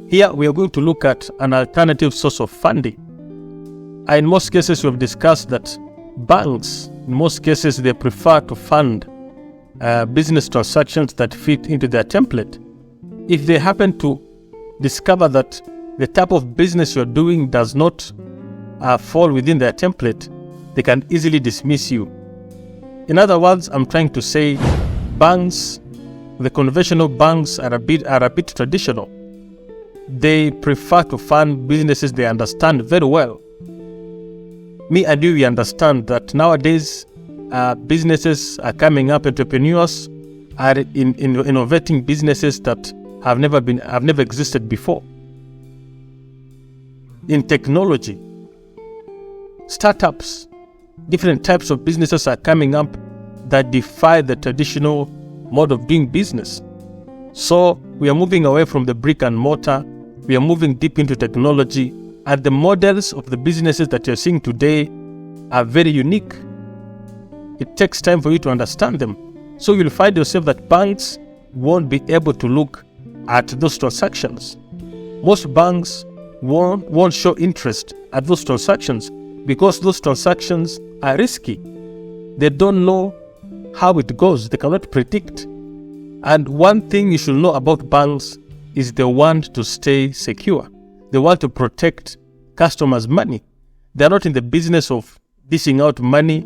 Here we are going to look at an alternative source of funding. In most cases, we have discussed that banks, in most cases, they prefer to fund business transactions that fit into their template. If they happen to discover that the type of business you're doing does not fall within their template, they can easily dismiss you. In other words, I'm trying to say banks, the conventional banks are a bit traditional. They prefer to fund businesses they understand very well. Me and you, we understand that nowadays businesses are coming up, entrepreneurs are innovating businesses that have never existed before. In technology, startups, different types of businesses are coming up that defy the traditional mode of doing business. So we are moving away from the brick and mortar. We are moving deep into technology, and the models of the businesses that you're seeing today are very unique. It takes time for you to understand them. So you'll find yourself that banks won't be able to look at those transactions. Most banks won't show interest at those transactions because those transactions are risky. They don't know how it goes. They cannot predict. And one thing you should know about banks is they want to stay secure. They want to protect customers' money. They're not in the business of dishing out money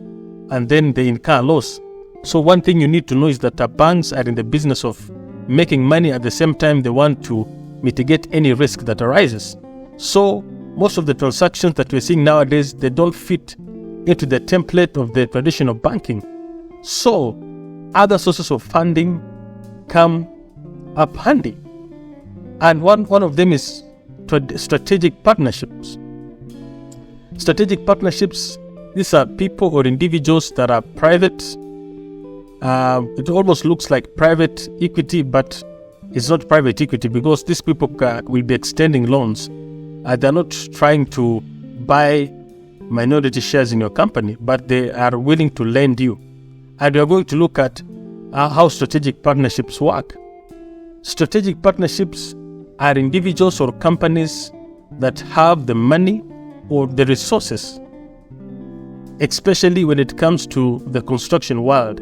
and then they incur loss. So one thing you need to know is that banks are in the business of making money. At the same time, they want to mitigate any risk that arises. So most of the transactions that we're seeing nowadays, they don't fit into the template of the traditional banking. So other sources of funding come up handy. And one of them is strategic partnerships. Strategic partnerships, these are people or individuals that are private. It almost looks like private equity, but it's not private equity because these people will be extending loans. They're not trying to buy minority shares in your company, but they are willing to lend you. And we are going to look at how strategic partnerships work. Strategic partnerships are individuals or companies that have the money or the resources, especially when it comes to the construction world.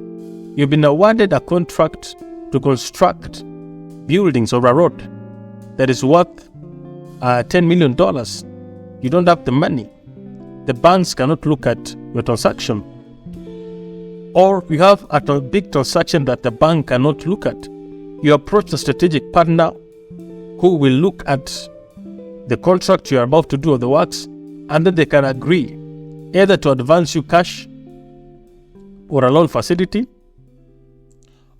You've been awarded a contract to construct buildings or a road that is worth $10 million. You don't have the money. The banks cannot look at your transaction. Or you have a big transaction that the bank cannot look at. You approach the strategic partner who will look at the contract you are about to do or the works, and then they can agree either to advance you cash or a loan facility,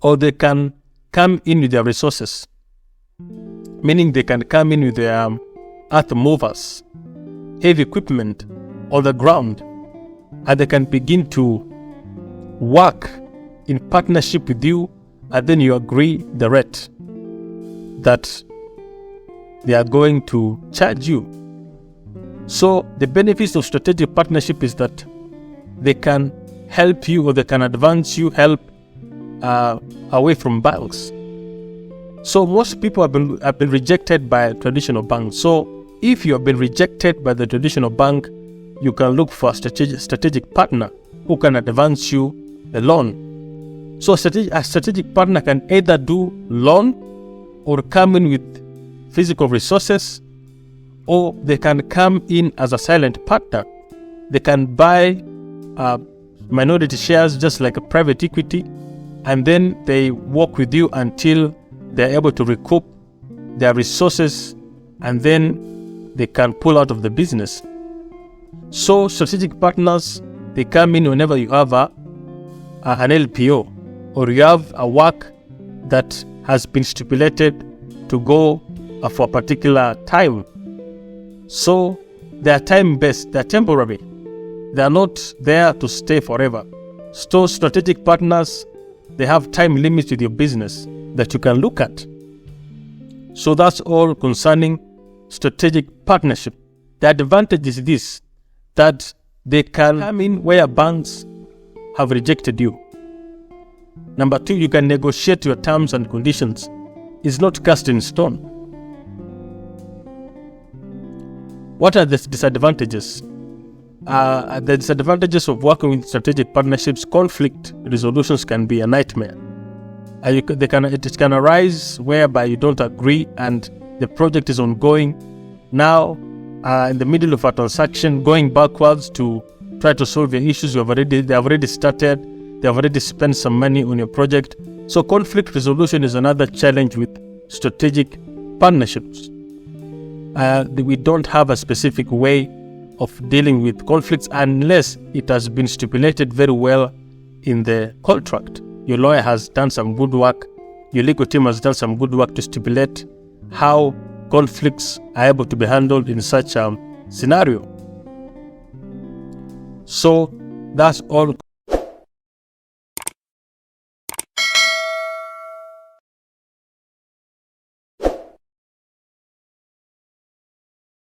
or they can come in with their resources, meaning they can come in with their earth movers, heavy equipment on the ground, and they can begin to work in partnership with you, and then you agree the rate that they are going to charge you. So the benefits of strategic partnership is that they can help you or they can advance you help away from banks. So most people have been rejected by traditional banks. So if you have been rejected by the traditional bank, you can look for a strategic partner who can advance you a loan. So a strategic partner can either do loan or come in with physical resources, or they can come in as a silent partner. They can buy minority shares just like a private equity, and then they work with you until they're able to recoup their resources, and then they can pull out of the business. So strategic partners, they come in whenever you have an LPO, or you have a work that has been stipulated to go for a particular time. So they are time-based, they are temporary. They are not there to stay forever. So strategic partners, they have time limits with your business that you can look at. So that's all concerning strategic partnership. The advantage is this, that they can come in where banks have rejected you. Number two, you can negotiate your terms and conditions. It's not cast in stone. What are the disadvantages? The disadvantages of working with strategic partnerships: conflict resolutions can be a nightmare. It can arise whereby you don't agree and the project is ongoing. Now, in the middle of a transaction, going backwards to try to solve your issues, they have already started, they have already spent some money on your project. So conflict resolution is another challenge with strategic partnerships. We don't have a specific way of dealing with conflicts unless it has been stipulated very well in the contract. Your lawyer has done some good work, your legal team has done some good work to stipulate how conflicts are able to be handled in such a scenario. So that's all